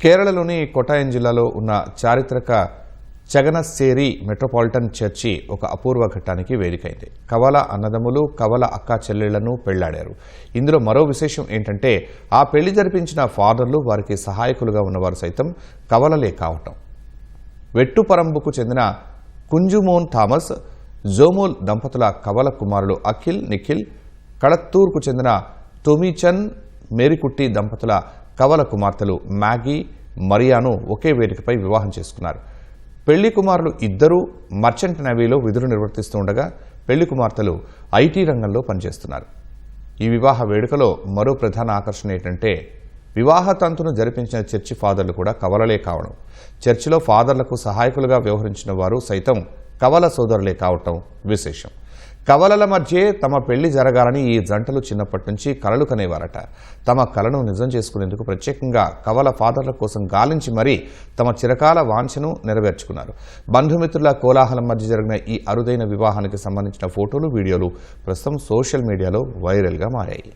కేరళలోని కొట్టాయం జిల్లాలో ఉన్న చారిత్రక చగనస్సేరి మెట్రోపాలిటన్ చర్చి ఒక అపూర్వ ఘట్టానికి వేదికైంది. కవల అన్నదమ్ములు, కవల అక్కా చెల్లెళ్లను పెళ్లాడారు. ఇందులో మరో విశేషం ఏంటంటే ఆ పెళ్లి జరిపించిన ఫాదర్లు, వారికి సహాయకులుగా ఉన్నవారు సైతం కవలలే కావటం. వెట్టుపరంబుకు చెందిన కుంజుమోన్ థామస్, జోమోల్ దంపతుల కవల కుమారులు అఖిల్, నిఖిల్, కళత్తూర్కు చెందిన తొమిచన్, మేరికుట్టి దంపతుల కవల కుమార్తెలు మ్యాగీ, మరియాను ఒకే వేదికపై వివాహం చేసుకున్నారు. పెళ్లి కుమారులు ఇద్దరూ మర్చెంట్ నేవీలో విధులు నిర్వర్తిస్తూ ఉండగా పెళ్లి కుమార్తెలు ఐటీ రంగంలో పనిచేస్తున్నారు. ఈ వివాహ వేడుకలో మరో ప్రధాన ఆకర్షణ ఏంటంటే వివాహ తంతును జరిపించిన చర్చి ఫాదర్లు కూడా కవలలే కావడం. చర్చిలో ఫాదర్లకు సహాయకులుగా వ్యవహరించిన వారు సైతం కవల సోదరులే కావటం విశేషం. కవలల మధ్య తమ పెళ్లి జరగాలని ఈ జంటలు చిన్నప్పటి నుంచి కలలు కనేవారట. తమ కలను నిజం చేసుకునేందుకు ప్రత్యేకంగా కవల ఫాదర్ల కోసం గాలించి మరీ తమ చిరకాల వాంఛను నెరవేర్చుకున్నారు. బంధుమిత్రుల కోలాహలం మధ్య జరిగిన ఈ అరుదైన వివాహానికి సంబంధించిన ఫోటోలు, వీడియోలు ప్రస్తుతం సోషల్ మీడియాలో వైరల్గా మారాయి.